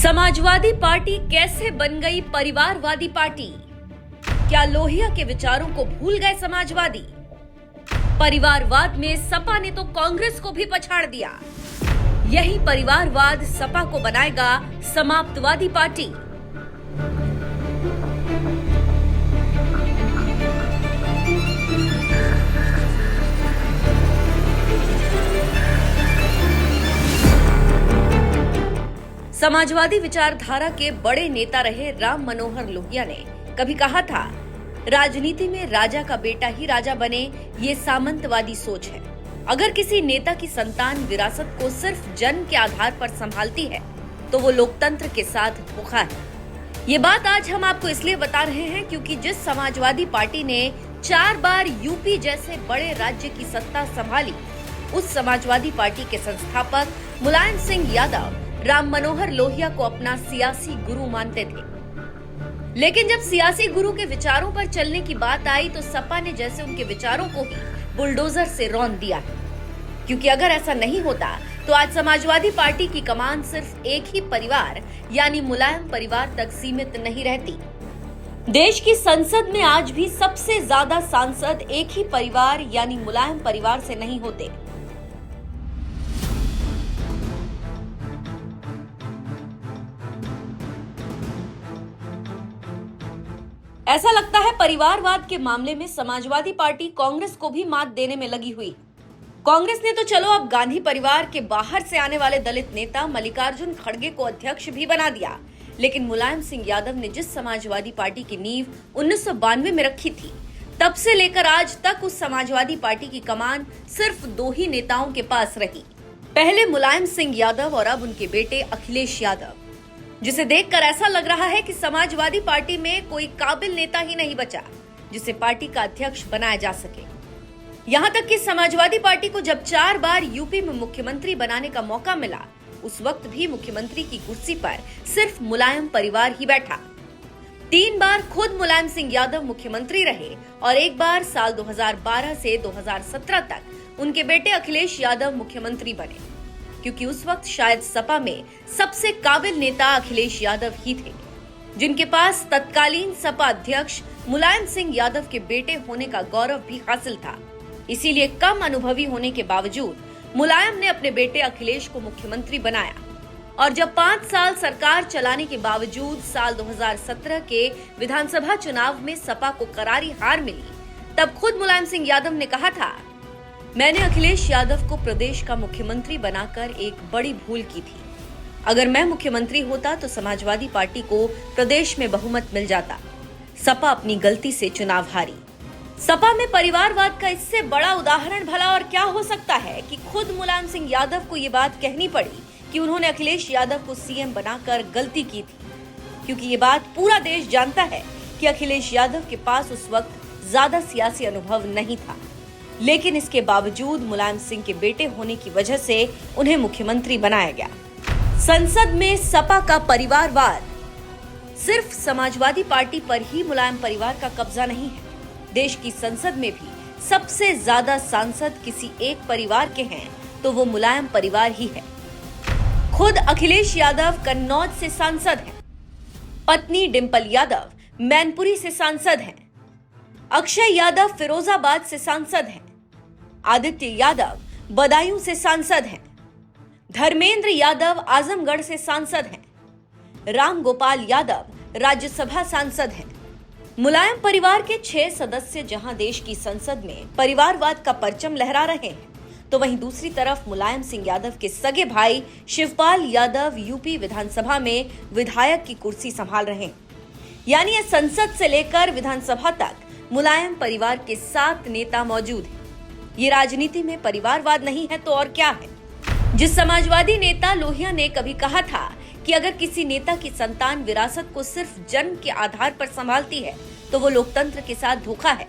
Samajwadi party कैसे बन गई परिवारवादी पार्टी? क्या लोहिया के विचारों को भूल गए समाजवादी? परिवारवाद में सपा ने तो कांग्रेस को भी पछाड़ दिया। यही परिवारवाद सपा को बनाएगा समाप्तवादी पार्टी। समाजवादी विचारधारा के बड़े नेता रहे राम मनोहर लोहिया ने कभी कहा था, राजनीति में राजा का बेटा ही राजा बने, ये सामंतवादी सोच है। अगर किसी नेता की संतान विरासत को सिर्फ जन्म के आधार पर संभालती है तो वो लोकतंत्र के साथ धोखा है। ये बात आज हम आपको इसलिए बता रहे हैं क्योंकि जिस समाजवादी पार्टी ने 4 बार यूपी जैसे बड़े राज्य की सत्ता संभाली, उस समाजवादी पार्टी के संस्थापक मुलायम सिंह यादव राम मनोहर लोहिया को अपना सियासी गुरु मानते थे। लेकिन जब सियासी गुरु के विचारों पर चलने की बात आई तो सपा ने जैसे उनके विचारों को ही बुलडोजर से रौंद दिया है। क्योंकि अगर ऐसा नहीं होता तो आज समाजवादी पार्टी की कमान सिर्फ एक ही परिवार यानी मुलायम परिवार तक सीमित नहीं रहती। देश की संसद में आज भी सबसे ज्यादा सांसद एक ही परिवार यानी मुलायम परिवार से नहीं होते। ऐसा लगता है परिवारवाद के मामले में समाजवादी पार्टी कांग्रेस को भी मात देने में लगी हुई। कांग्रेस ने तो चलो अब गांधी परिवार के बाहर से आने वाले दलित नेता मल्लिकार्जुन खड़गे को अध्यक्ष भी बना दिया, लेकिन मुलायम सिंह यादव ने जिस समाजवादी पार्टी की नींव 1992 में रखी थी, तब से लेकर आज तक उस समाजवादी पार्टी की कमान सिर्फ 2 ही नेताओं के पास रही। पहले मुलायम सिंह यादव और अब उनके बेटे अखिलेश यादव, जिसे देखकर ऐसा लग रहा है कि समाजवादी पार्टी में कोई काबिल नेता ही नहीं बचा जिसे पार्टी का अध्यक्ष बनाया जा सके। यहां तक कि समाजवादी पार्टी को जब 4 बार यूपी में मुख्यमंत्री बनाने का मौका मिला, उस वक्त भी मुख्यमंत्री की कुर्सी पर सिर्फ मुलायम परिवार ही बैठा। 3 बार खुद मुलायम सिंह यादव मुख्यमंत्री रहे और एक बार साल 2012 से 2017 तक उनके बेटे अखिलेश यादव मुख्यमंत्री बने, क्योंकि उस वक्त शायद सपा में सबसे काबिल नेता अखिलेश यादव ही थे, जिनके पास तत्कालीन सपा अध्यक्ष मुलायम सिंह यादव के बेटे होने का गौरव भी हासिल था। इसीलिए कम अनुभवी होने के बावजूद मुलायम ने अपने बेटे अखिलेश को मुख्यमंत्री बनाया और जब 5 साल सरकार चलाने के बावजूद साल 2017 के विधानसभा चुनाव में सपा को करारी हार मिली, तब खुद मुलायम सिंह यादव ने कहा था, मैंने अखिलेश यादव को प्रदेश का मुख्यमंत्री बनाकर एक बड़ी भूल की थी। अगर मैं मुख्यमंत्री होता तो समाजवादी पार्टी को प्रदेश में बहुमत मिल जाता। सपा अपनी गलती से चुनाव हारी। सपा में परिवारवाद का इससे बड़ा उदाहरण भला और क्या हो सकता है कि खुद मुलायम सिंह यादव को ये बात कहनी पड़ी कि उन्होंने अखिलेश यादव को सीएम बनाकर गलती की थी, क्योंकि ये बात पूरा देश जानता है कि अखिलेश यादव के पास उस वक्त ज्यादा सियासी अनुभव नहीं था। लेकिन इसके बावजूद मुलायम सिंह के बेटे होने की वजह से उन्हें मुख्यमंत्री बनाया गया। संसद में सपा का परिवारवाद, सिर्फ समाजवादी पार्टी पर ही मुलायम परिवार का कब्जा नहीं है। देश की संसद में भी सबसे ज्यादा सांसद किसी एक परिवार के हैं तो वो मुलायम परिवार ही है। खुद अखिलेश यादव कन्नौज से सांसद हैं, पत्नी डिंपल यादव मैनपुरी से सांसद हैं, अक्षय यादव फिरोजाबाद से सांसद हैं, आदित्य यादव बदायूं से सांसद हैं, धर्मेंद्र यादव आजमगढ़ से सांसद हैं, राम गोपाल यादव राज्यसभा सांसद हैं। मुलायम परिवार के 6 सदस्य जहां देश की संसद में परिवारवाद का परचम लहरा रहे हैं, तो वहीं दूसरी तरफ मुलायम सिंह यादव के सगे भाई शिवपाल यादव यूपी विधानसभा में विधायक की कुर्सी संभाल रहे हैं। यानी ये संसद से लेकर विधानसभा तक मुलायम परिवार के 7 नेता मौजूद हैं। ये राजनीति में परिवारवाद नहीं है तो और क्या है। जिस समाजवादी नेता लोहिया ने कभी कहा था कि अगर किसी नेता की संतान विरासत को सिर्फ जन्म के आधार पर संभालती है तो वो लोकतंत्र के साथ धोखा है,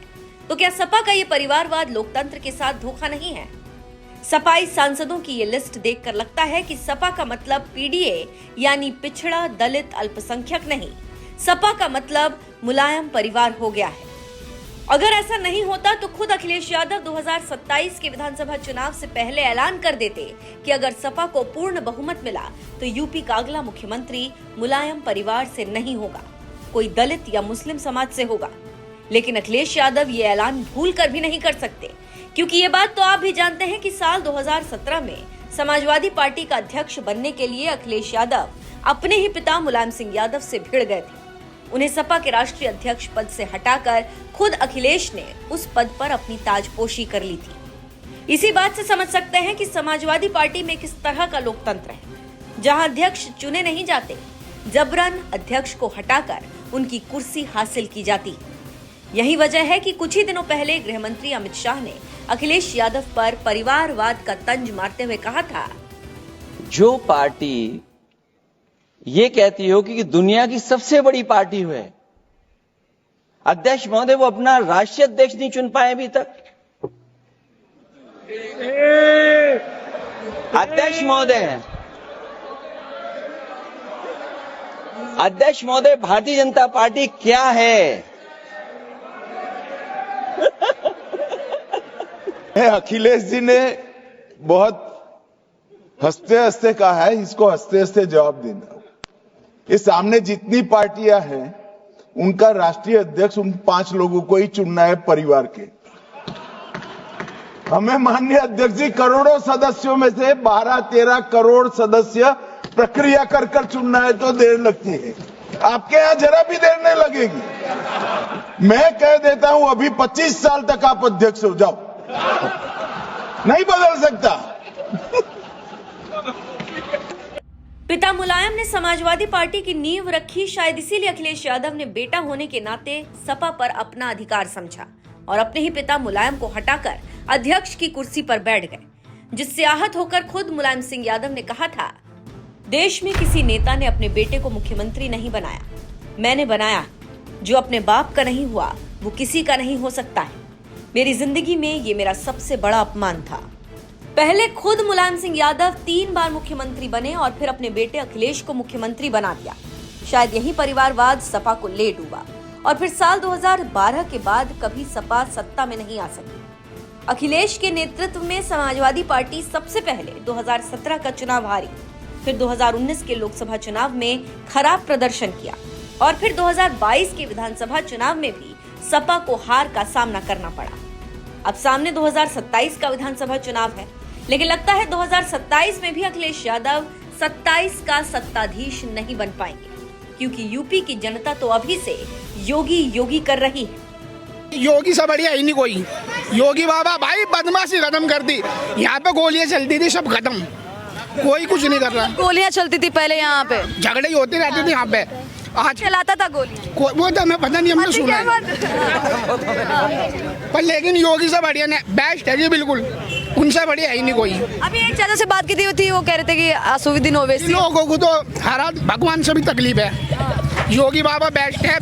तो क्या सपा का ये परिवारवाद लोकतंत्र के साथ धोखा नहीं है? सपाई सांसदों की ये लिस्ट देखकर लगता है कि सपा का मतलब पीडीए यानी पिछड़ा दलित अल्पसंख्यक नहीं, सपा का मतलब मुलायम परिवार हो गया है। अगर ऐसा नहीं होता तो खुद अखिलेश यादव 2027 के विधानसभा चुनाव से पहले ऐलान कर देते कि अगर सपा को पूर्ण बहुमत मिला तो यूपी का अगला मुख्यमंत्री मुलायम परिवार से नहीं होगा, कोई दलित या मुस्लिम समाज से होगा। लेकिन अखिलेश यादव ये ऐलान भूल कर भी नहीं कर सकते, क्योंकि ये बात तो आप भी जानते हैं कि साल 2017 में समाजवादी पार्टी का अध्यक्ष बनने के लिए अखिलेश यादव अपने ही पिता मुलायम सिंह यादव से भिड़ गए थे। उन्हें सपा के राष्ट्रीय अध्यक्ष पद से हटाकर खुद अखिलेश ने उस पद पर अपनी ताजपोशी कर ली थी। इसी बात से समझ सकते हैं कि समाजवादी पार्टी में किस तरह का लोकतंत्र है, जहां अध्यक्ष चुने नहीं जाते, जबरन अध्यक्ष को हटाकर उनकी कुर्सी हासिल की जाती है। यही वजह है कि कुछ ही दिनों पहले गृह मंत्री अमित शाह ने अखिलेश यादव पर परिवारवाद का तंज मारते हुए कहा था, जो पार्टी ये कहती हो कि दुनिया की सबसे बड़ी पार्टी है, अध्यक्ष महोदय वो अपना राष्ट्रीय अध्यक्ष नहीं चुन पाए अभी तक। अध्यक्ष महोदय भारतीय जनता पार्टी क्या है? अखिलेश जी ने बहुत हंसते हंसते कहा है, इसको हंसते हंसते जवाब देना। ये सामने जितनी पार्टियां हैं उनका राष्ट्रीय अध्यक्ष उन 5 लोगों को ही चुनना है परिवार के। हमें माननीय अध्यक्ष जी करोड़ों सदस्यों में से 12-13 करोड़ सदस्य प्रक्रिया कर कर चुनना है तो देर लगती है। आपके यहां जरा भी देर नहीं लगेगी। मैं कह देता हूं अभी 25 साल तक आप अध्यक्ष हो जाओ, नहीं बदल सकता। पिता मुलायम ने समाजवादी पार्टी की नींव रखी, शायद इसीलिए अखिलेश यादव ने बेटा होने के नाते सपा पर अपना अधिकार समझा और अपने ही पिता मुलायम को हटाकर अध्यक्ष की कुर्सी पर बैठ गए, जिससे आहत होकर खुद मुलायम सिंह यादव ने कहा था, देश में किसी नेता ने अपने बेटे को मुख्यमंत्री नहीं बनाया, मैंने बनाया। जो अपने बाप का नहीं हुआ वो किसी का नहीं हो सकता है। मेरी जिंदगी में ये मेरा सबसे बड़ा अपमान था। पहले खुद मुलायम सिंह यादव 3 बार मुख्यमंत्री बने और फिर अपने बेटे अखिलेश को मुख्यमंत्री बना दिया। शायद यही परिवारवाद सपा को ले डूबा और फिर साल 2012 के बाद कभी सपा सत्ता में नहीं आ सकी। अखिलेश के नेतृत्व में समाजवादी पार्टी सबसे पहले 2017 का चुनाव हारी, फिर 2019 के लोकसभा चुनाव में खराब प्रदर्शन किया और फिर 2022 के विधानसभा चुनाव में भी सपा को हार का सामना करना पड़ा। अब सामने 2027 का विधानसभा चुनाव है, लेकिन लगता है 2027 में भी अखिलेश यादव 27 का सत्ताधीश नहीं बन पाएंगे, क्योंकि यूपी की जनता तो अभी से योगी योगी कर रही है। योगी से बढ़िया ही नहीं कोई। योगी बाबा भाई बदमाशी खत्म कर दी, यहाँ पे गोलियां चलती थी सब खत्म, कोई कुछ नहीं कर रहा। गोलियां चलती थी पहले यहाँ पे, झगड़े ही होते रहते थे यहाँ पे। आज चलाता था गोली, वो तो हमें पता नहीं, हमने सुना है। पर लेकिन योगी से बढ़िया ने बेस्ट है जी, बिल्कुल उनसे बढ़िया ही नहीं कोई। अभी एक चाचा से बात की थी, वो कह रहे थे कि असुविधा हो वैसी। लोगों को तो हरा भगवान से भी तकलीफ है। योगी बाबा बेस्ट है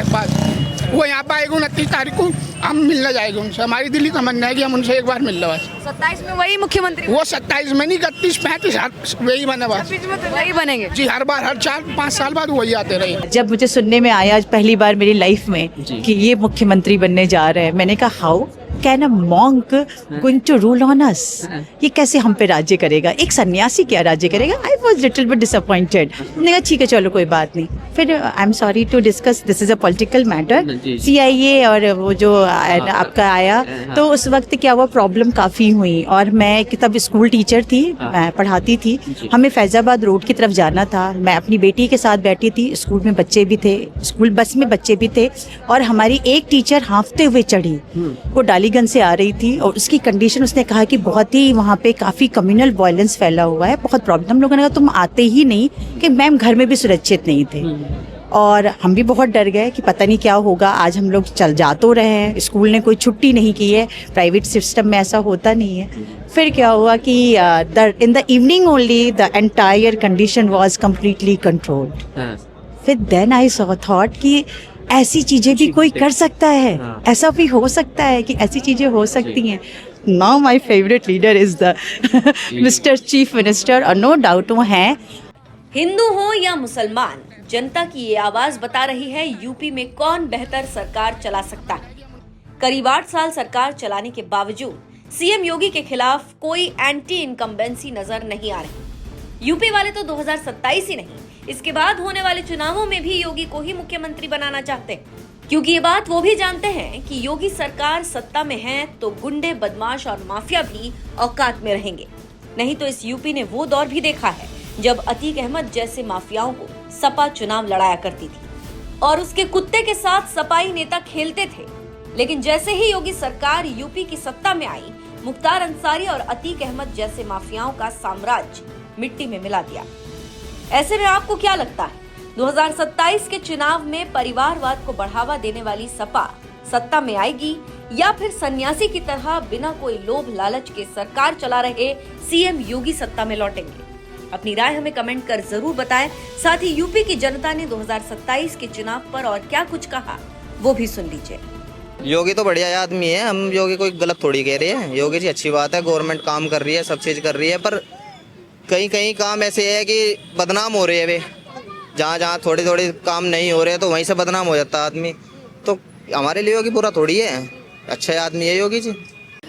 बस। वो यहाँ पे आएगा 29 तारीख को, हम मिलने जाएंगे उनसे। हमारी दिल्ली तमन्ना है कि हम उनसे एक बार मिल लो बस। 27 में वही मुख्यमंत्री, वो 27 में नहीं 31-35 वही बने बस। वही बनेंगे जी, हर बार हर 4-5 साल बाद वही आते रहे। जब मुझे सुनने में आया पहली बार मेरी लाइफ में कि ये मुख्यमंत्री बनने जा रहे हैं, मैंने कहा how can a monk going to rule on us? ये कैसे हम पे राज्य करेगा? एक सन्यासी क्या राज्य करेगा? I was little bit disappointed. मैंने कहा ठीक है चलो कोई बात नहीं। फिर I am sorry to discuss, this is a political matter. CIA और वो जो आपका आया तो उस वक्त क्या हुआ, प्रॉब्लम काफ़ी हुई। और मैं तब स्कूल टीचर थी, मैं पढ़ाती थी, हमें फैज़ाबाद रोड की तरफ जाना था। मैं अपनी बेटी के साथ बैठी थी, स्कूल में बच्चे भी थे, स्कूल बस में बच्चे भी थे, और हमारी एक टीचर हाँफते हुए चढ़ी, वो डालीगंज से आ रही थी और उसकी कंडीशन, उसने कहा कि बहुत ही वहाँ पे काफ़ी कम्युनल वायलेंस फैला हुआ है, बहुत प्रॉब्लम। हम लोगों ने कहा तुम आते ही नहीं, कि मैम घर में भी सुरक्षित नहीं थे। और हम भी बहुत डर गए कि पता नहीं क्या होगा। आज हम लोग चल जा तो रहे हैं, स्कूल ने कोई छुट्टी नहीं की है, प्राइवेट सिस्टम में ऐसा होता नहीं है। फिर क्या हुआ कि in the evening only the entire condition was completely controlled. फिर देन आई थॉट कि ऐसी चीजें भी कोई कर सकता है, ऐसा भी हो सकता है कि ऐसी चीजें हो सकती हैं। Now my favourite leader is the mister chief minister, और नो डाउट वो हैं। हिंदू हो या मुसलमान, जनता की ये आवाज बता रही है यूपी में कौन बेहतर सरकार चला सकता है। करीब 8 साल सरकार चलाने के बावजूद सीएम योगी के खिलाफ कोई एंटी इनकम्बेंसी नजर नहीं आ रही। यूपी वाले तो 2027 ही नहीं, इसके बाद होने वाले चुनावों में भी योगी को ही मुख्यमंत्री बनाना चाहते हैं, क्योंकि ये बात वो भी जानते हैं कि योगी सरकार सत्ता में है तो गुंडे, बदमाश और माफिया भी औकात में रहेंगे। नहीं तो इस यूपी ने वो दौर भी देखा है जब अतीक अहमद जैसे माफियाओं को सपा चुनाव लड़ाया करती थी और उसके कुत्ते के साथ सपाई नेता खेलते थे। लेकिन जैसे ही योगी सरकार यूपी की सत्ता में आई, मुख्तार अंसारी और अतीक अहमद जैसे माफियाओं का साम्राज्य मिट्टी में मिला दिया। ऐसे में आपको क्या लगता है, 2027 के चुनाव में परिवारवाद को बढ़ावा देने वाली सपा सत्ता में आएगी या फिर सन्यासी की तरह बिना कोई लोभ लालच के सरकार चला रहे सीएम योगी सत्ता में लौटेंगे? अपनी राय हमें कमेंट कर जरूर बताएं। साथ ही यूपी की जनता ने 2027 के चुनाव पर और क्या कुछ कहा वो भी सुन लीजिए। योगी तो बढ़िया आदमी है, हम योगी कोई गलत थोड़ी कह रहे हैं। योगी जी अच्छी बात है, गवर्नमेंट काम कर रही है, सब चीज़ कर रही है, पर कहीं कहीं काम ऐसे है कि बदनाम हो रहे हैं वे। जहाँ जहाँ थोड़ी थोड़ी काम नहीं हो रहे हैं तो वहीं से बदनाम हो जाता है आदमी। तो हमारे लिए योगी बुरा थोड़ी है, अच्छा आदमी है योगी जी।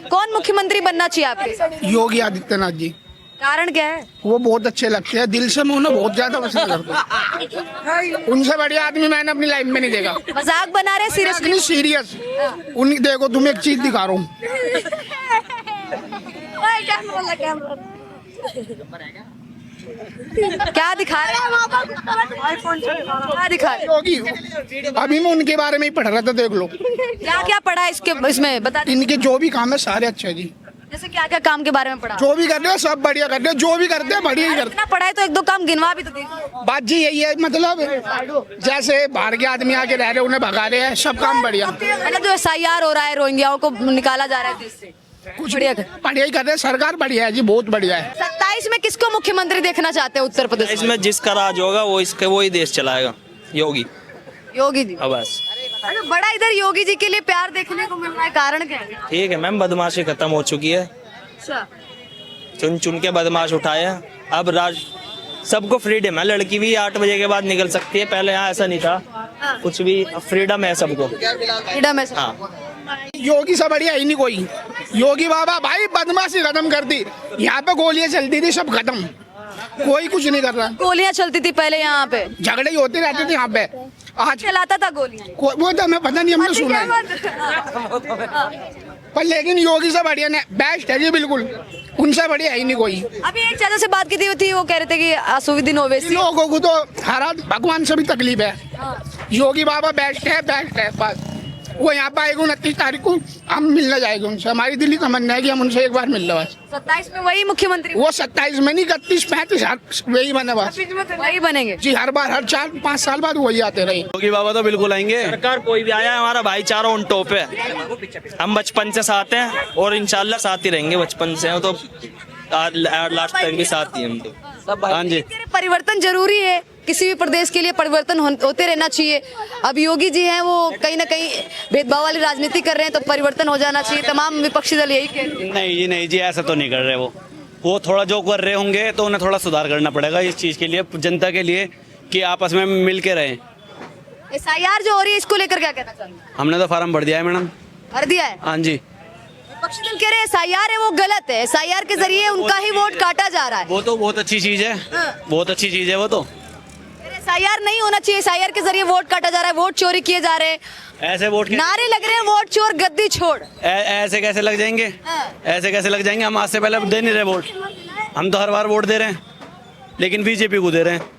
कौन मुख्यमंत्री बनना चाहिए आपके? योगी आदित्यनाथ जी। कारण क्या है? वो बहुत अच्छे लगते हैं, दिल से मैं उन्हें बहुत ज्यादा पसंद करता हूँ। उनसे बढ़िया आदमी मैंने अपनी लाइफ में नहीं देखा। मजाक बना रहे सीरियसली? सीरियस। उन्हें देखो, तुम्हें एक चीज दिखा रहा हूँ। क्या दिखा रहे हैं? क्या दिखा रहे हैं? योगी, अभी मैं उनके बारे में ही पढ़ रहा था, देख लो। क्या क्या पढ़ा है इसमें बता दीजिए। इनके जो भी काम है सारे अच्छे हैं जी। जैसे क्या क्या काम के बारे में पढ़ा? जो भी कर रहे हैं सब बढ़िया कर रहे हैं, जो भी करते हैं बढ़िया ही करते इतना पढ़ा है तो एक दो काम गिनवा भी तो देखो। हैं। बात जी यही है, मतलब जैसे बाहर के आदमी आके रह रहे हैं, उन्हें भगा रहे हैं, सब काम बढ़िया। मतलब जो SIR हो रहा है, रोहिंग्याओं को निकाला जा रहा है देश से, कुछ बढ़िया बढ़िया ही कर रहे हैं, सरकार बढ़िया है जी, बहुत बढ़िया है। 27 में किसको मुख्यमंत्री देखना चाहते हैं उत्तर प्रदेश में? इसमें जिसका राज होगा वो ही देश चलाएगा, योगी। योगी जी। अब बस अच्छा, बड़ा इधर योगी जी के लिए प्यार देखने को मिल रहा है, कारण क्या है? ठीक है मैम, बदमाशी खत्म हो चुकी है, अच्छा, चुन चुन के बदमाश उठाए। अब राज सबको फ्रीडम है, लड़की भी 8 बजे के बाद निकल सकती है, पहले यहाँ ऐसा नहीं था कुछ भी। फ्रीडम है सबको, फ्रीडम है। हाँ। योगी से बढ़िया ही नहीं कोई। योगी बाबा भाई बदमाशी खत्म कर दी, यहाँ पे गोलियां चलती थी सब खत्म, कोई कुछ नहीं कर रहा। गोलियां चलती थी पहले यहाँ पे, झगड़े ही होते रहते थे यहाँ पे। आज चलाता था गोलियां, वो तो हमें पता नहीं, हमने सुना है। पर लेकिन योगी से बढ़िया ने बेस्ट है जी, बिल्कुल उनसे बढ़िया है ही नहीं कोई। अभी एक चाचा से बात की थी, वो कह रहे थे कि असुविधा ओवैसी। लोगों को तो हर भगवान से भी तकलीफ है। योगी बाबा बेस्ट है बस। वो यहाँ पे आएगा 29 तारीख को, हम मिलने जाएंगे उनसे। हमारी दिल्ली तमन्ना है कि हम उनसे एक बार मिल रहे बस। 27 में वही मुख्यमंत्री? वो 27 में नहीं, 31-35 वही बने बस। वही बनेंगे जी, हर बार हर 4-5 साल बाद वही आते रहे। योगी बाबा तो बिल्कुल आएंगे। सरकार कोई भी आया है, हमारा भाईचारा ऑन टॉप है। हम बचपन से साथ हैं और इंशाल्लाह साथ ही रहेंगे, बचपन से तो लास्ट तक भी साथ ही हम तो। हाँ जी, परिवर्तन जरूरी है, किसी भी प्रदेश के लिए परिवर्तन होते रहना चाहिए। अब योगी जी हैं, वो कहीं ना कहीं भेदभाव वाली राजनीति कर रहे हैं, तो परिवर्तन हो जाना चाहिए। तमाम विपक्षी दल यही कहते हैं। नहीं जी, ऐसा तो नहीं कर रहे। वो थोड़ा जो कर रहे होंगे तो उन्हें थोड़ा सुधार करना पड़ेगा इस चीज के लिए, जनता के लिए, कि आपस में मिल के रहें। SIR जो हो रही है, इसको लेकर क्या कहना चाहेंगे? हमने तो फार्म भर दिया है मैडम। भर दिया है? हाँ जी। विपक्षी दल कह रहे हैं SIR है वो गलत है, SIR के जरिए उनका ही वोट काटा जा रहा है। वो तो बहुत अच्छी चीज है, बहुत अच्छी चीज है वो तो। SIR नहीं होना चाहिए, SIR के जरिए वोट काटा जा रहा है, वोट चोरी किए जा रहे हैं, ऐसे वोट नारे लग रहे हैं, वोट चोर गद्दी छोड़। ऐसे कैसे लग जाएंगे? ऐसे कैसे लग जाएंगे? हम आज से पहले दे नहीं रहे वोट, हम तो हर बार वोट दे रहे हैं, लेकिन बीजेपी को दे रहे हैं।